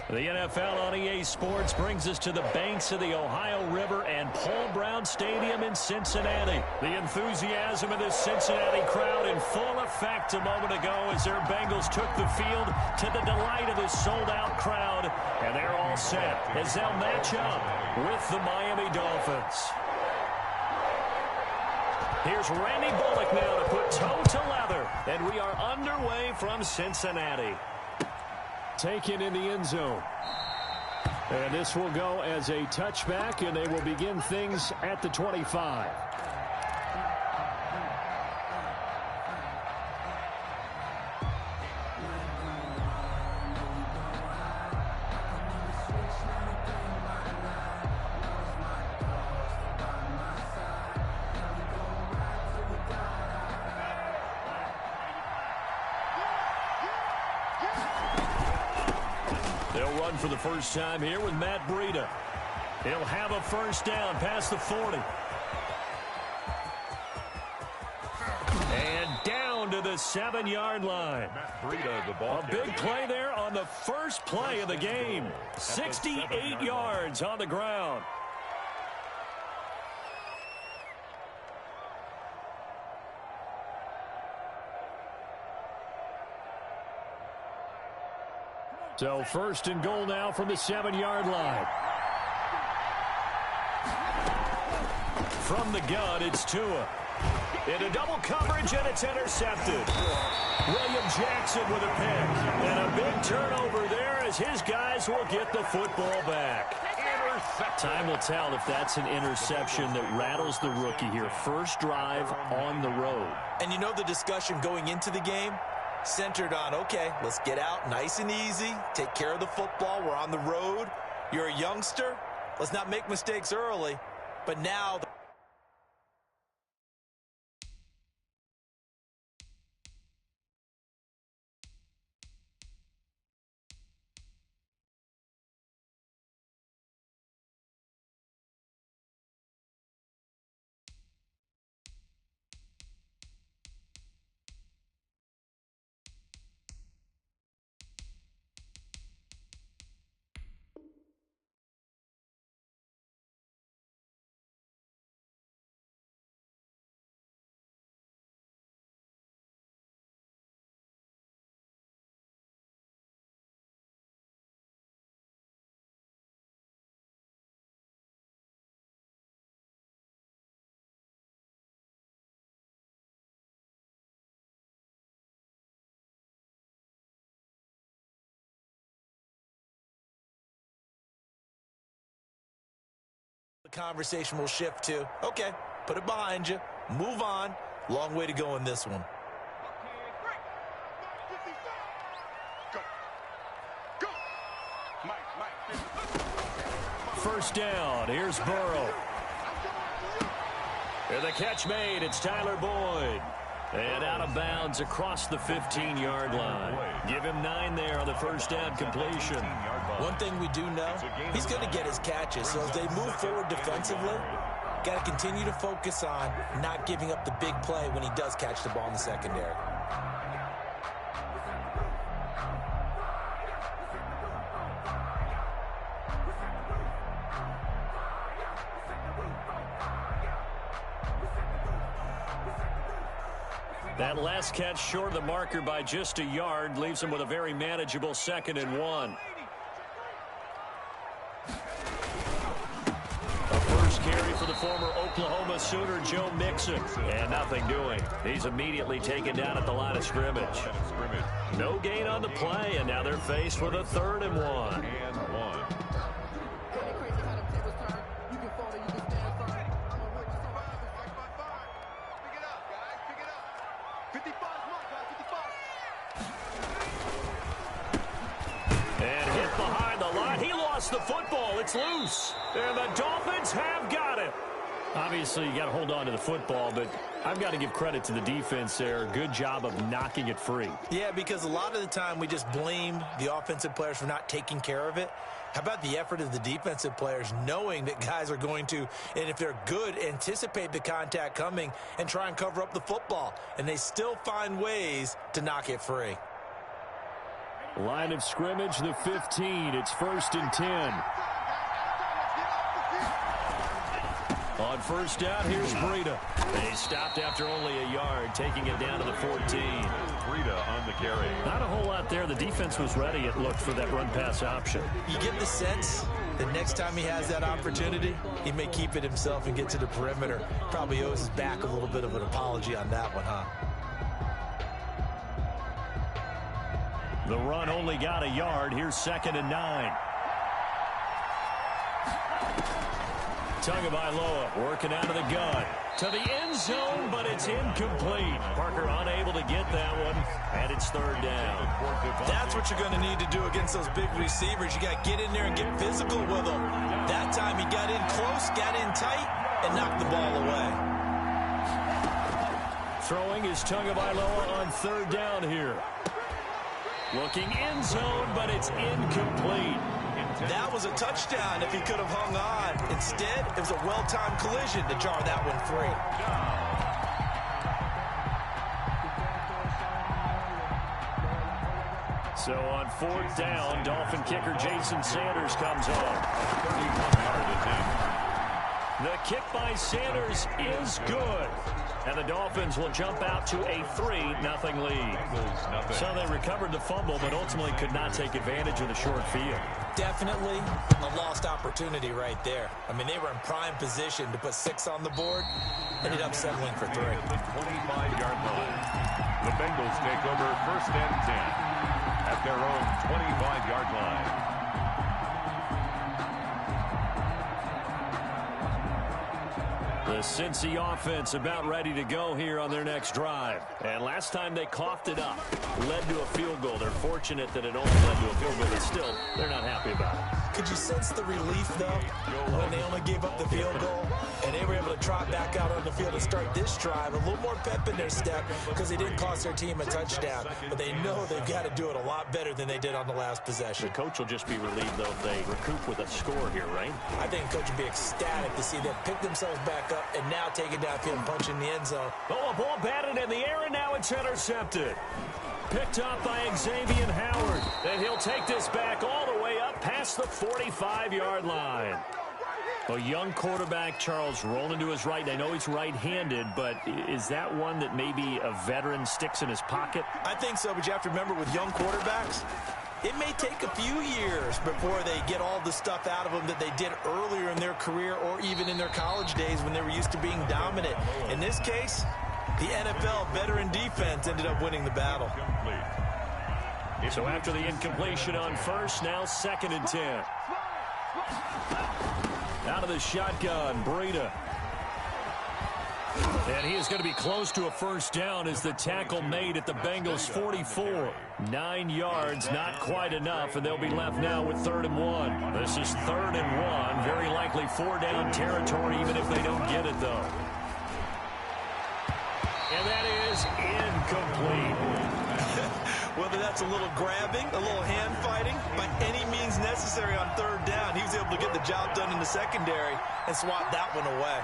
The NFL on EA Sports brings us to the banks of the Ohio River and Paul Brown Stadium in Cincinnati. The enthusiasm of this Cincinnati crowd in full effect a moment ago as their Bengals took the field to the delight of this sold-out crowd. And they're all set as they'll match up with the Miami Dolphins. Here's Randy Bullock now to put toe to leather. And we are underway from Cincinnati. Taken in the end zone. And this will go as a touchback, and they will begin things at the 25. They'll run for the first time here with Matt Breida. He'll have a first down past the 40. And down to the 7-yard line. Matt Breida, the ball. A big play there on the first play of the game. 68 yards on the ground. So first and goal now from the 7-yard line. From the gun, it's Tua. Into double coverage, and it's intercepted. William Jackson with a pick. And a big turnover there as his guys will get the football back. Time will tell if that's an interception that rattles the rookie here. First drive on the road. And you know the discussion going into the game? Centered on, okay, let's get out nice and easy, take care of the football, we're on the road, you're a youngster, let's not make mistakes early, but now... The conversation will shift to, okay, put it behind you, move on. Long way to go in this one. First down, here's Burrow. And the catch made, it's Tyler Boyd. And out of bounds across the 15-yard line. Give him 9 there on the first down completion. One thing we do know, he's going to get his catches. So as they move forward defensively, got to continue to focus on not giving up the big play when he does catch the ball in the secondary. That last catch short of the marker by just a yard leaves him with a very manageable 2nd and 1. A first carry for the former Oklahoma Sooner, Joe Mixon. And nothing doing. He's immediately taken down at the line of scrimmage. No gain on the play, and now they're faced with a 3rd and 1. The football, it's loose, and the Dolphins have got it. Obviously, you got to hold on to the football, but I've got to give credit to the defense there. Good job of knocking it free. Yeah, because a lot of the time we just blame the offensive players for not taking care of it. How about the effort of the defensive players knowing that guys are going to, and if they're good, anticipate the contact coming and try and cover up the football, and they still find ways to knock it free. Line of scrimmage, the 15. It's 1st and 10. On first down, here's Breida. They stopped after only a yard, taking it down to the 14. Breida on the carry. Not a whole lot there. The defense was ready, it looked, for that run-pass option. You get the sense that next time he has that opportunity, he may keep it himself and get to the perimeter. Probably owes his back a little bit of an apology on that one, huh? The run only got a yard. Here's 2nd and 9. Tagovailoa working out of the gun to the end zone, but it's incomplete. Parker unable to get that one, and it's 3rd down. That's what you're going to need to do against those big receivers. You got to get in there and get physical with them. That time he got in close, got in tight, and knocked the ball away. Throwing is Tagovailoa on 3rd down here. Looking end zone, but it's incomplete. That was a touchdown if he could have hung on. Instead, it was a well-timed collision to jar that one free. So on 4th down, Dolphin kicker Jason Sanders comes on. The kick by Sanders is good. And the Dolphins will jump out to a 3-0 lead. So they recovered the fumble, but ultimately could not take advantage of the short field. Definitely a lost opportunity right there. I mean, they were in prime position to put 6 on the board. Ended up settling for 3. 25-yard line. The Bengals take over 1st and 10 at their own 25-yard line. The Cincy offense about ready to go here on their next drive. And last time they coughed it up, led to a field goal. They're fortunate that it only led to a field goal, but still, they're not happy about it. Could you sense the relief, though, when they only gave up the field goal and they were able to trot back out on the field and start this drive? A little more pep in their step because they didn't cost their team a touchdown. But they know they've got to do it a lot better than they did on the last possession. The coach will just be relieved, though, if they recoup with a score here, right? I think the coach would be ecstatic to see them pick themselves back up and now take it downfield and punch in the end zone. Oh, a ball batted in the air, and now it's intercepted. Picked up by Xavier Howard. And he'll take this back all the way up past the 45-yard line. A young quarterback, Charles, rolling to his right. I know he's right-handed, but is that one that maybe a veteran sticks in his pocket? I think so, but you have to remember with young quarterbacks, it may take a few years before they get all the stuff out of them that they did earlier in their career or even in their college days when they were used to being dominant. In this case, the NFL veteran defense ended up winning the battle. So after the incompletion on first, now 2nd and 10. Out of the shotgun, Breida. And he is going to be close to a 1st down as the tackle made at the Bengals 44. 9 yards, not quite enough, and they'll be left now with 3rd and 1. This is 3rd and 1, very likely 4-down territory even if they don't get it, though. And that is incomplete. Whether that's a little grabbing, a little hand fighting, by any means necessary on 3rd down, he was able to get the job done in the secondary and swat that one away.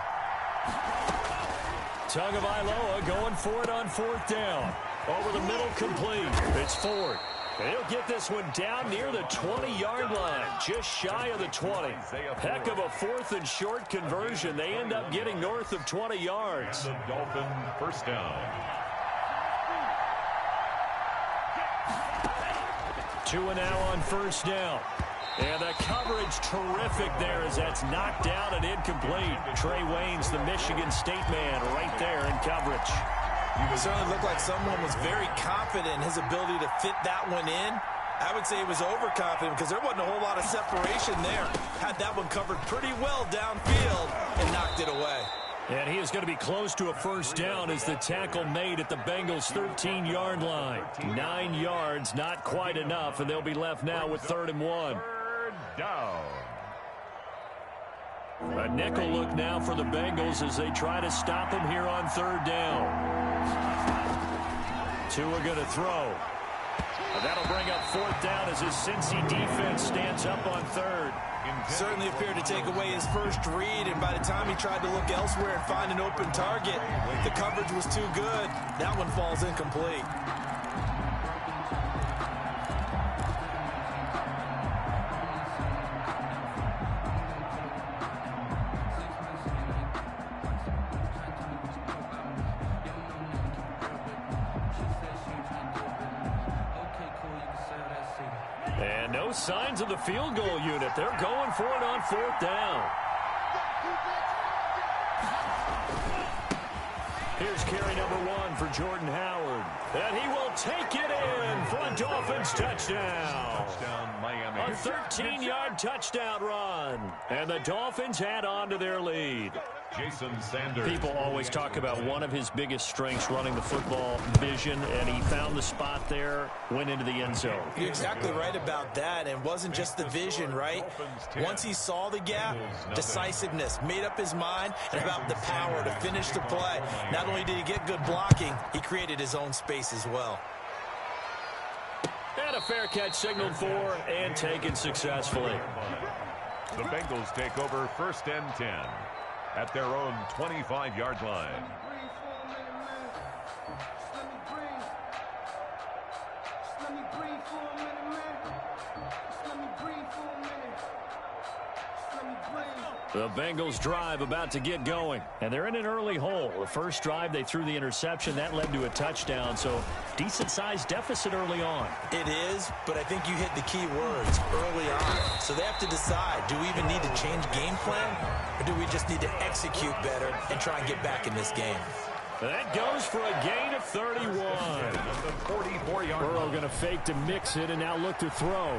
Tagovailoa going for it on 4th down. Over the middle, complete. It's Ford. And he'll get this one down near the 20-yard line, just shy of the 20. Heck of a 4th and short conversion. They end up getting north of 20 yards. The Dolphin 1st down. 2 now on 1st down. And the coverage terrific there as that's knocked down and incomplete. Trey Waynes, the Michigan State man, right there in coverage. It certainly looked like someone was very confident in his ability to fit that one in. I would say he was overconfident because there wasn't a whole lot of separation there. Had that one covered pretty well downfield and knocked it away. And he is going to be close to a 1st down as the tackle made at the Bengals' 13-yard line. 9 yards, not quite enough, and they'll be left now with 3rd and 1. Down. A nickel look now for the Bengals as they try to stop him here on 3rd down. Tua going to throw. And that'll bring up 4th down as his Cincy defense stands up on 3rd. Certainly appeared to take away his first read, and by the time he tried to look elsewhere and find an open target, the coverage was too good. That one falls incomplete. And no signs of the field goal unit. They're going for it on 4th down. Here's carry number 1 for Jordan Howard. And he will take it in for a Dolphins touchdown. Touchdown, Miami. A 13-yard touchdown run. And the Dolphins add on to their lead. Jason Sanders. People always talk about one of his biggest strengths running the football, vision, and he found the spot there, went into the end zone. You're exactly right about that, and it wasn't just the vision, right? Once he saw the gap, decisiveness, made up his mind, and about the power to finish the play. Not only did he get good blocking, he created his own space as well. And a fair catch signaled for and taken successfully. The Bengals take over 1st and 10 at their own 25-yard line. The Bengals drive about to get going, and they're in an early hole. The first drive, they threw the interception. That led to a touchdown, so decent-sized deficit early on. It is, but I think you hit the key words, early on. So they have to decide, do we even need to change game plan, or do we just need to execute better and try and get back in this game? That goes for a gain of 31. Burrow going to fake to mix it and now look to throw.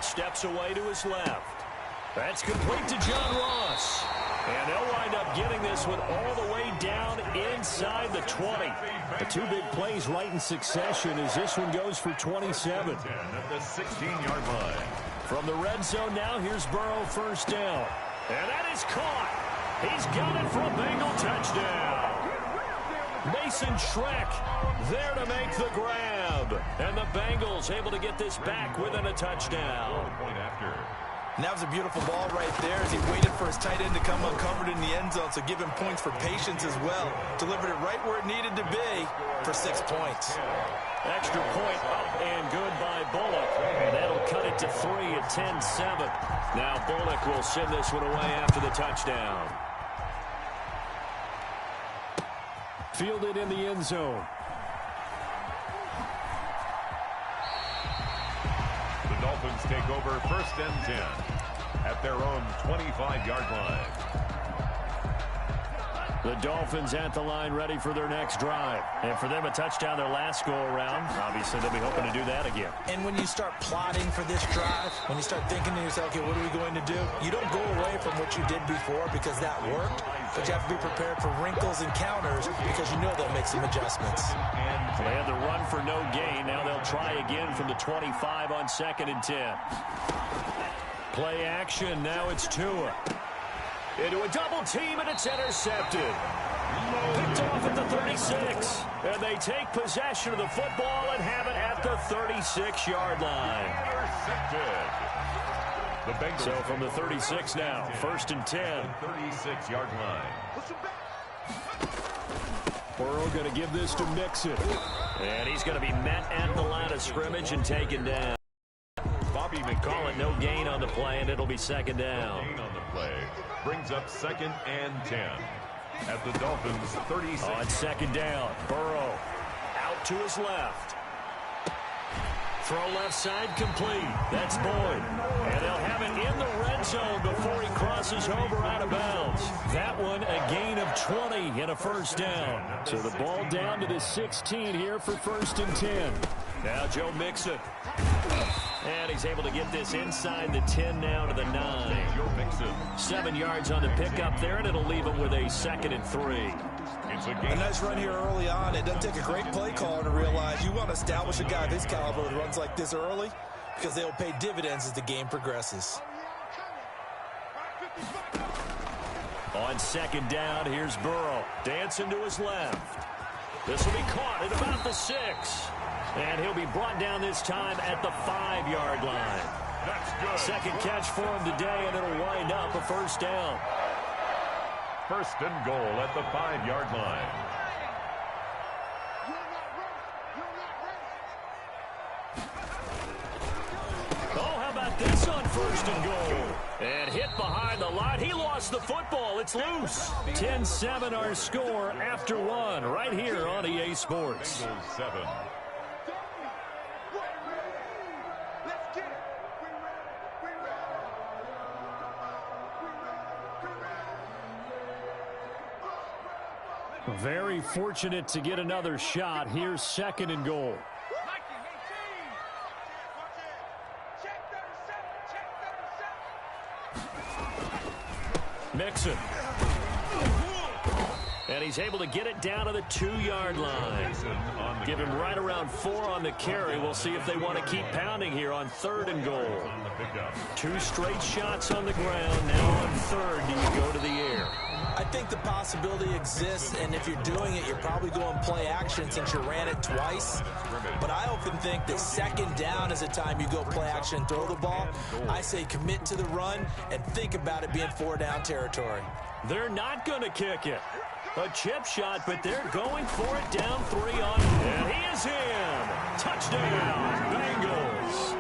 Steps away to his left. That's complete to John Ross. And they'll wind up getting this one all the way down inside the 20. The two big plays right in succession as this one goes for 27. At the 16-yard line. From the red zone now, here's Burrow, 1st down. And that is caught. He's got it for a Bengal touchdown. Mason Schreck there to make the grab. And the Bengals able to get this back within a touchdown. Point after. And that was a beautiful ball right there as he waited for his tight end to come uncovered in the end zone, so give him points for patience as well. Delivered it right where it needed to be for 6 points. Extra point up and good by Bullock. And that'll cut it to 3 at 10-7. Now Bullock will send this one away after the touchdown. Fielded in the end zone. The Dolphins take over 1st and 10 at their own 25-yard line. The Dolphins at the line ready for their next drive. And for them, a touchdown their last go-around. Obviously, they'll be hoping to do that again. And when you start plotting for this drive, when you start thinking to yourself, okay, what are we going to do? You don't go away from what you did before because that worked, but you have to be prepared for wrinkles and counters because you know they'll make some adjustments. They had the run for no gain. Now they'll try again from the 25 on 2nd and 10. Play action. Now it's Tua. Into a double team, and it's intercepted. Picked off at the 36. And they take possession of the football and have it at the 36-yard line. The Bengals so from the 36 now, 1st and 10. 36-yard line. Burrow going to give this to Mixon. And he's going to be met at the line of scrimmage and taken down. Bobby Call it no gain on the play, and it'll be 2nd down. Gain on the play brings up 2nd and 10 at the Dolphins 36. On 2nd down, Burrow out to his left. Throw left side complete. That's Boyd. And they'll have it in the red zone before he crosses over out of bounds. That one a gain of 20 and a 1st down. So the ball down to the 16 here for 1st and 10. Now Joe Mixon. And he's able to get this inside the 10 now to the 9. Joe Mixon. 7 yards on the pickup there, and it'll leave him with a 2nd and 3. It's a A nice run here early on. It doesn't take a great play caller to realize you want to establish a guy of his caliber that runs like this early because they'll pay dividends as the game progresses. On 2nd down, here's Burrow. Dancing to his left. This will be caught at about the 6. And he'll be brought down this time at the 5-yard line. That's good. 2nd catch for him today, and it'll wind up a 1st down. 1st and goal at the 5-yard line. Oh, how about this on 1st and goal? And hit behind the line. He lost the football. It's loose. 10-7 our score after 1 right here on EA Sports. 7. Let's get it. Very fortunate to get another shot. Here's 2nd and goal. Mixon. And he's able to get it down to the 2-yard line. Give him right around 4 on the carry. We'll see if they want to keep pounding here on 3rd and goal. 2 straight shots on the ground. Now on 3rd, do you go to the air? I think the possibility exists, and if you're doing it, you're probably going play action since you ran it twice. But I often think that 2nd down is a time you go play action and throw the ball. I say commit to the run and think about it being 4-down territory. They're not going to kick it. A chip shot, but they're going for it down 3 on. And he is in. Touchdown, Bengals.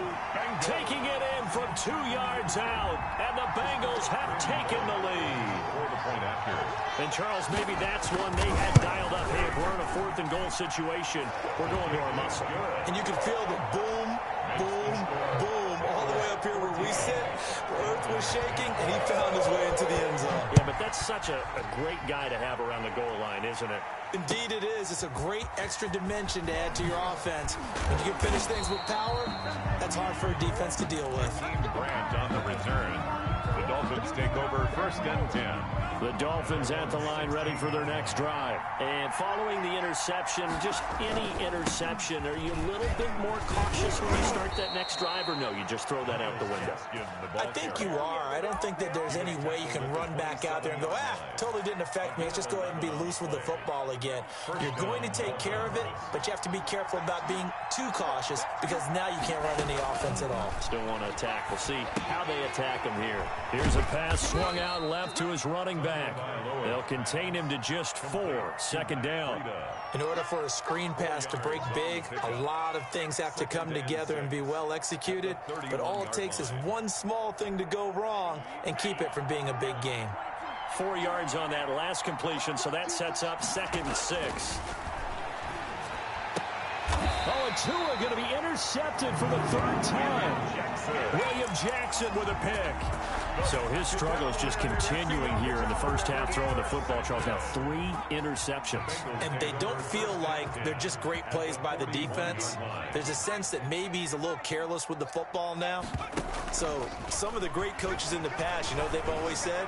Taking it in from 2 yards out, and the Bengals have taken the lead. And, Charles, maybe that's one they had dialed up. Hey, if we're in a 4th and goal situation, we're going to our muscle. And you can feel the boom, boom, boom, all the way up here where we sit. The earth was shaking, and he found his way into the end zone. Yeah, but that's such a great guy to have around the goal line, isn't it? Indeed it is. It's a great extra dimension to add to your offense. When you can finish things with power, that's hard for a defense to deal with. Grant on the return. The Dolphins take over 1st and 10. The Dolphins at the line ready for their next drive. And following the interception, just any interception, are you a little bit more cautious when you start that next drive, or no, you just throw that out the window? I think you are. I don't think that there's any way you can run back out there and go, totally didn't affect me. Let's just go ahead and be loose with the football again. You're going to take care of it, but you have to be careful about being too cautious because now you can't run any offense at all. Still want to attack. We'll see how they attack him here. Here's a pass swung out left to his running back. They'll contain him to just 4. 2nd down. In order for a screen pass to break big, a lot of things have to come together and be well executed. But all it takes is one small thing to go wrong and keep it from being a big game. 4 yards on that last completion, so that sets up 2nd and 6. Oh, and Tua going to be intercepted for the 3rd time. William Jackson with a pick. So his struggle is just continuing here in the first half, throwing the football. Charles, now 3 interceptions. And they don't feel like they're just great plays by the defense. There's a sense that maybe he's a little careless with the football now. So some of the great coaches in the past, they've always said,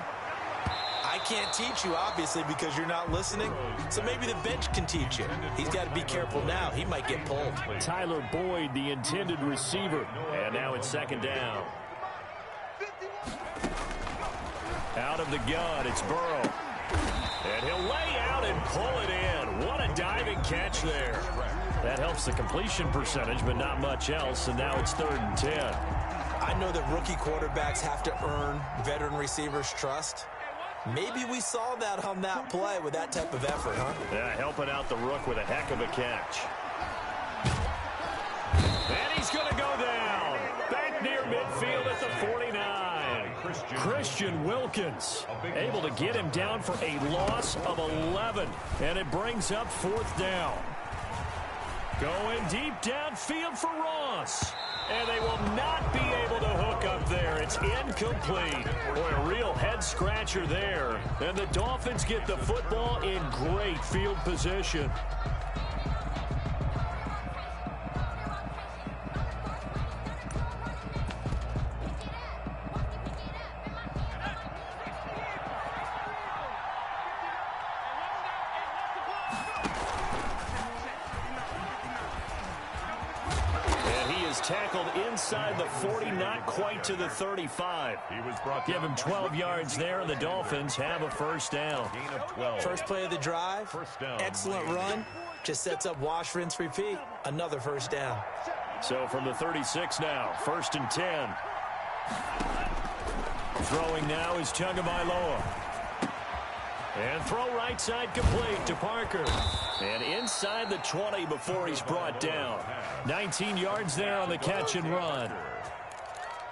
I can't teach you, obviously, because you're not listening. So maybe the bench can teach you. He's got to be careful now. He might get pulled. Tyler Boyd, the intended receiver. And now it's 2nd down. Out of the gun, it's Burrow. And he'll lay out and pull it in. What a diving catch there. That helps the completion percentage, but not much else. And now it's 3rd and 10. I know that rookie quarterbacks have to earn veteran receivers' trust. Maybe we saw that on that play with that type of effort, huh? Yeah, helping out the rook with a heck of a catch. And he's going to go down. Back near midfield at the 49. Christian Wilkins able to get him down for a loss of 11. And it brings up 4th down. Going deep downfield for Ross. And they will not be able to hook up there. It's incomplete. Boy, a real head-scratcher there. And the Dolphins get the football in great field position. Tackled inside the 40, not quite to the 35. Give him 12 yards there, and the Dolphins have a 1st down. First play of the drive, excellent run, just sets up wash, rinse, repeat. Another 1st down. So from the 36 now, 1st and 10. Throwing now is Tagovailoa. And throw right side complete to Parker. And inside the 20 before he's brought down. 19 yards there on the catch and run.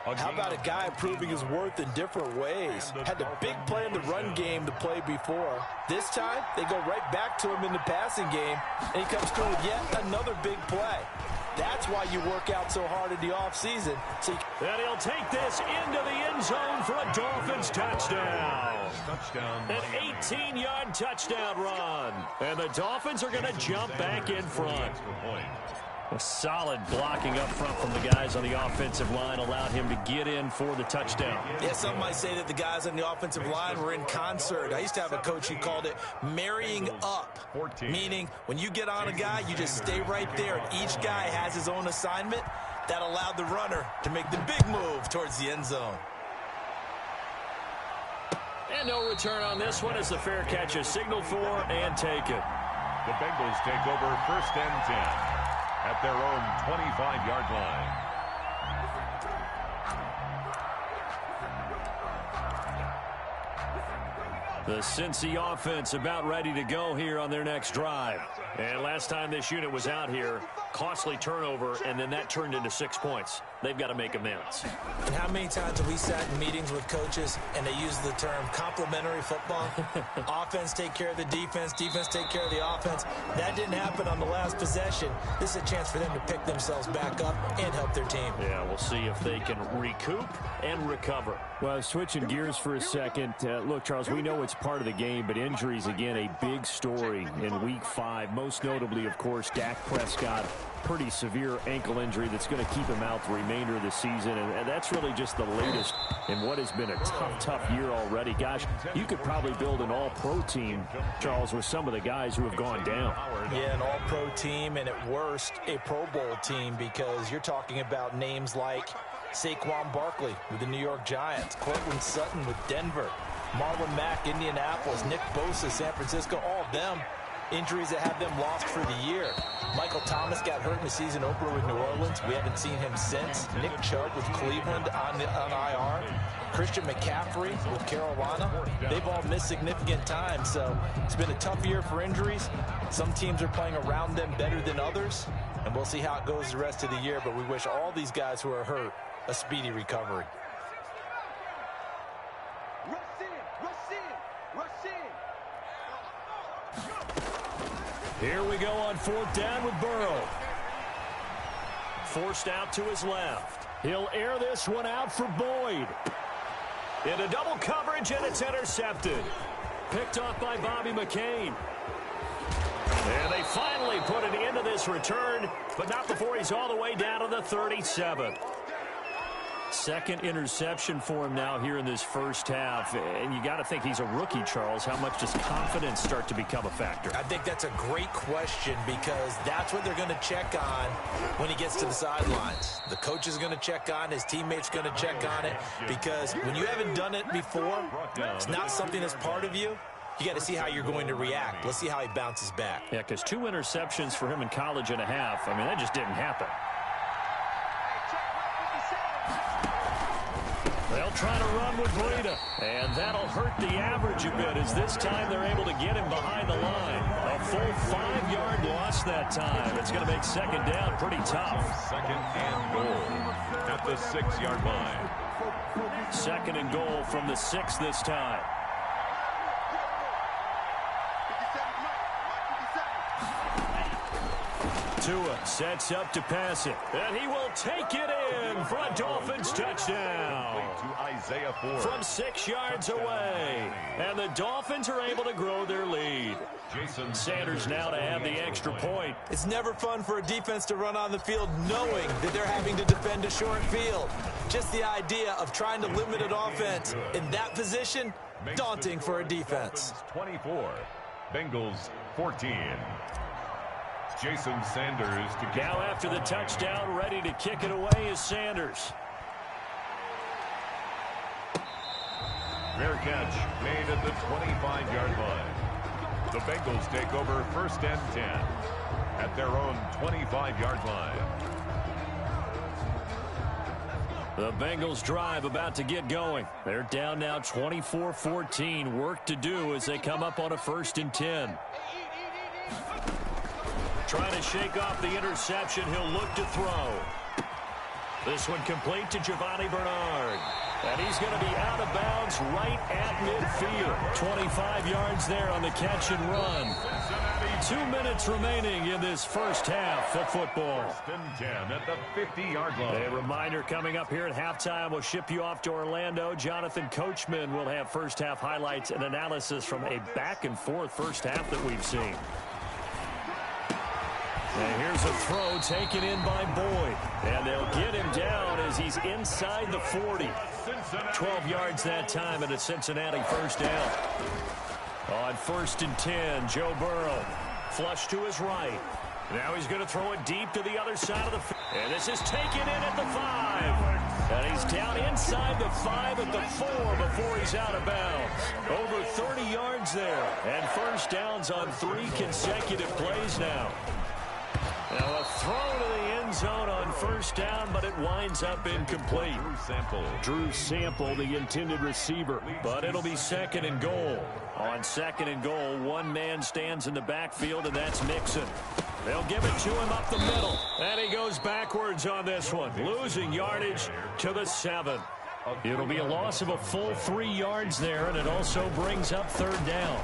How about a guy proving his worth in different ways? Had the big play in the run game to play before. This time, they go right back to him in the passing game, and he comes through with yet another big play. That's why you work out so hard in the offseason. So and he'll take this into the end zone for a Dolphins touchdown. An 18-yard touchdown run. And the Dolphins are going to jump back in front. A solid blocking up front from the guys on the offensive line allowed him to get in for the touchdown. Yeah, some might say that the guys on the offensive line were in concert. I used to have a coach who called it marrying up, meaning when you get on a guy, you just stay right there, and each guy has his own assignment. That allowed the runner to make the big move towards the end zone. And no return on this one as the fair catch is signaled for and taken. The Bengals take over 1st and 10. At their own 25-yard line. The Cincy offense about ready to go here on their next drive. And last time this unit was out here, costly turnover, and then that turned into 6 points. They've got to make amends. And how many times have we sat in meetings with coaches and they use the term complementary football? Offense take care of the defense, defense take care of the offense. That didn't happen on the last possession. This is a chance for them to pick themselves back up and help their team. Yeah, we'll see if they can recoup and recover. Well, switching gears for a second. Look, Charles, we know it's part of the game, but injuries, again, a big story in Week 5. Most notably, of course, Dak Prescott. Pretty severe ankle injury that's going to keep him out the remainder of the season, and that's really just the latest in what has been a tough year already. Gosh, you could probably build an all-pro team, Charles, with some of the guys who have gone down. Yeah, an all-pro team, and at worst, a Pro Bowl team, because you're talking about names like Saquon Barkley with the New York Giants, Cortland Sutton with Denver, Marlon Mack, Indianapolis, Nick Bosa, San Francisco, all of them injuries that have them lost for the year. Michael Thomas got hurt in the season opener with New Orleans. We haven't seen him since. Nick Chubb with Cleveland on IR. Christian McCaffrey with Carolina. They've all missed significant time, so it's been a tough year for injuries. Some teams are playing around them better than others, and we'll see how it goes the rest of the year, but we wish all these guys who are hurt a speedy recovery. Here we go on 4th down with Burrow. Forced out to his left. He'll air this one out for Boyd. Into double coverage, and it's intercepted. Picked off by Bobby McCain. And they finally put an end to this return, but not before he's all the way down to the 37. Second interception for him now here in this first half. And you got to think he's a rookie, Charles. How much does confidence start to become a factor? I think that's a great question, because that's what they're going to check on when he gets to the sidelines. The coach is going to check on, his teammates going to check on it, because when you haven't done it before, it's not something that's part of you. You got to see how you're going to react. Let's see how he bounces back. Yeah, because 2 interceptions for him in college and a half. I mean, that just didn't happen. They'll try to run with Breida, and that'll hurt the average a bit, as this time they're able to get him behind the line. A full 5-yard loss that time. It's going to make second down pretty tough. 2nd and goal at the 6-yard line. 2nd and goal from the 6 this time. Tua sets up to pass it, and he will take it in for a Dolphins touchdown. To Isaiah Ford. From 6 yards away, and the Dolphins are able to grow their lead. Jason Sanders now to have the extra point. It's never fun for a defense to run on the field knowing that they're having to defend a short field. Just the idea of trying to limit an offense in that position, daunting for a defense. 24, Bengals 14. Jason Sanders to now after the touchdown, ready to kick it away is Sanders. Fair catch made at the 25-yard line. The Bengals take over 1st and 10 at their own 25-yard line. The Bengals drive about to get going. They're down now 24-14. Work to do as they come up on a 1st and 10. Trying to shake off the interception. He'll look to throw. This one complete to Giovanni Bernard. And he's going to be out of bounds right at midfield. 25 yards there on the catch and run. 2 minutes remaining in this first half of football. 1st and 10 at the 50-yard line. A reminder coming up here at halftime. We'll ship you off to Orlando. Jonathan Coachman will have first half highlights and analysis from a back-and-forth first half that we've seen. And here's a throw taken in by Boyd. And they'll get him down as he's inside the 40. 12 yards that time and a Cincinnati first down. On 1st and 10, Joe Burrow. Flush to his right. Now he's going to throw it deep to the other side of the field. And this is taken in at the 5. And he's down inside the 5 at the 4 before he's out of bounds. Over 30 yards there. And first downs on 3 consecutive plays now. Now a throw to the end zone on first down, but it winds up incomplete. Drew Sample, the intended receiver. But it'll be 2nd and goal. On 2nd and goal, one man stands in the backfield, and that's Mixon. They'll give it to him up the middle. And he goes backwards on this one, losing yardage to the 7. It'll be a loss of a full 3 yards there, and it also brings up 3rd down.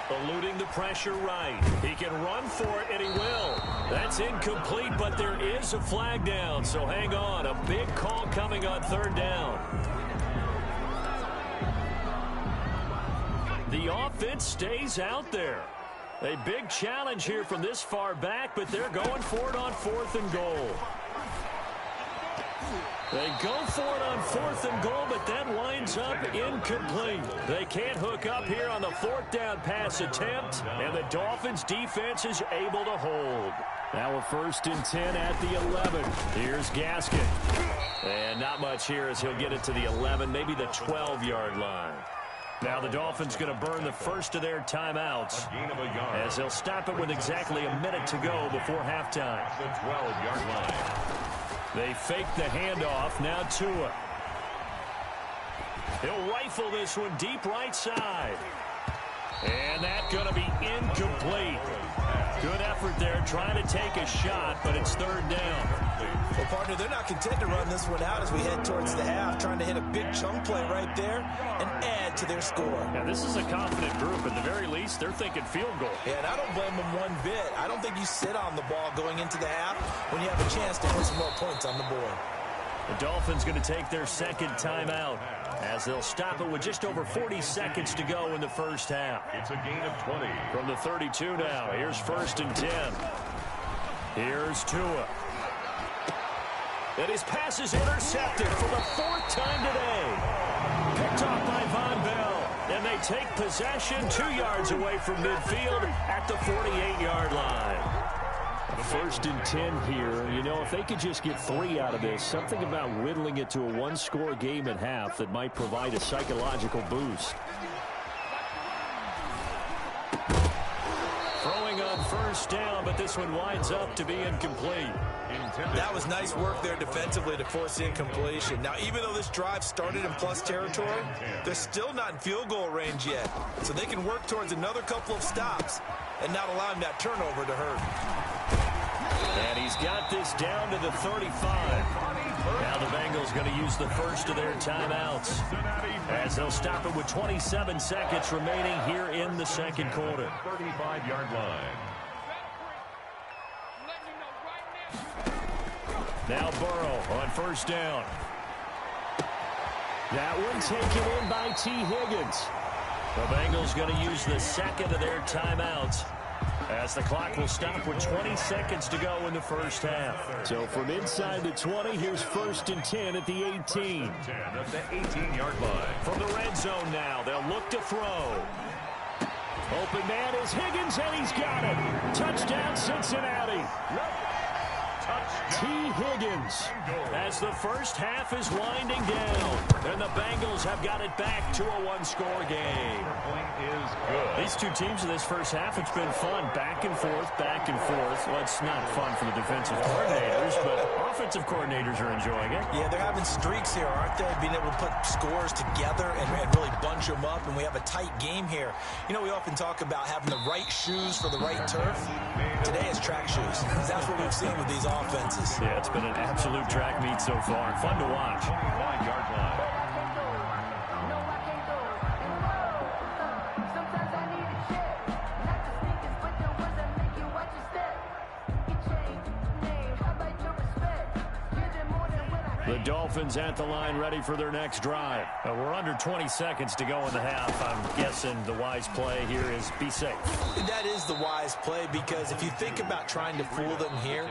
Eluding the pressure right. He can run for it, and he will. That's incomplete, but there is a flag down, so hang on. A big call coming on 3rd down. The offense stays out there. A big challenge here from this far back, but they're going for it on 4th and goal. They go for it on 4th and goal, but that winds up incomplete. They can't hook up here on the 4th down pass attempt, and the Dolphins defense is able to hold. Now a 1st and 10 at the 11. Here's Gaskin. And not much here as he'll get it to the 11, maybe the 12-yard line. Now the Dolphins going to burn the first of their timeouts as they'll stop it with exactly a minute to go before halftime. The 12-yard line. They fake the handoff. Now Tua. He'll rifle this one deep right side. And that's going to be incomplete. Good effort there trying to take a shot, but it's 3rd down. Well, partner, they're not content to run this one out as we head towards the half, trying to hit a big chunk play right there and add to their score. Yeah, this is a confident group. At the very least, they're thinking field goal. Yeah, and I don't blame them one bit. I don't think you sit on the ball going into the half when you have a chance to put some more points on the board. The Dolphins going to take their 2nd timeout as they'll stop it with just over 40 seconds to go in the first half. It's a gain of 20. From the 32 now, here's 1st and 10. Here's Tua. And his pass is intercepted for the 4th time today. Picked off by Von Bell. And they take possession 2 yards away from midfield at the 48-yard line. 1st and 10 here. You know, if they could just get 3 out of this, something about whittling it to a one-score game at half that might provide a psychological boost. Throwing on 1st down, but this one winds up to be incomplete. That was nice work there defensively to force incompletion. Now, even though this drive started in plus territory, they're still not in field goal range yet. So they can work towards another couple of stops and not allowing that turnover to hurt. And he's got this down to the 35. Now the Bengals going to use the first of their timeouts as they'll stop it with 27 seconds remaining here in the 2nd quarter. 35-yard line. Now Burrow on 1st down. That one taken in by T. Higgins. The Bengals going to use the 2nd of their timeouts as the clock will stop with 20 seconds to go in the first half. So from inside the 20, here's 1st and 10 at the 18. 10 at the 18-yard line. From the red zone now, they'll look to throw. Open man is Higgins, and he's got it. Touchdown, Cincinnati. T. Higgins as the first half is winding down. And the Bengals have got it back to a one-score game. Point is good. These two teams in this first half, it's been fun. Back and forth, back and forth. Well, it's not fun for the defensive coordinators, but offensive coordinators are enjoying it. Yeah, they're having streaks here, aren't they? Being able to put scores together and really bunch them up, and we have a tight game here. You know, we often talk about having the right shoes for the right turf. Today it's track shoes. That's what we've seen with these offenses. Yeah, it's been an absolute track meet so far. Fun to watch. 25-yard line. The Dolphins at the line ready for their next drive. We're under 20 seconds to go in the half. I'm guessing the wise play here is be safe. That is the wise play, because if you think about trying to fool them here,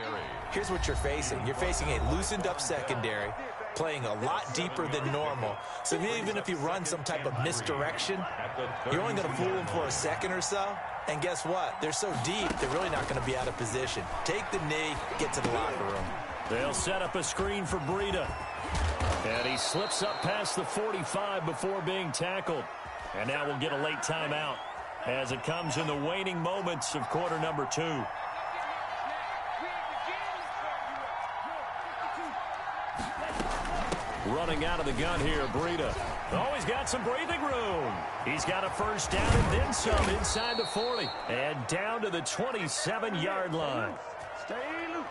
here's what you're facing. You're facing a loosened up secondary, playing a lot deeper than normal. So even if you run some type of misdirection, you're only going to fool them for a second or so. And guess what? They're so deep, they're really not going to be out of position. Take the knee, get to the locker room. They'll set up a screen for Breida. And he slips up past the 45 before being tackled. And now we'll get a late timeout as it comes in the waning moments of quarter number 2. Running out of the gun here, Breida. Oh, he's got some breathing room. He's got a first down and then some inside the 40. And down to the 27-yard line. Stay loose.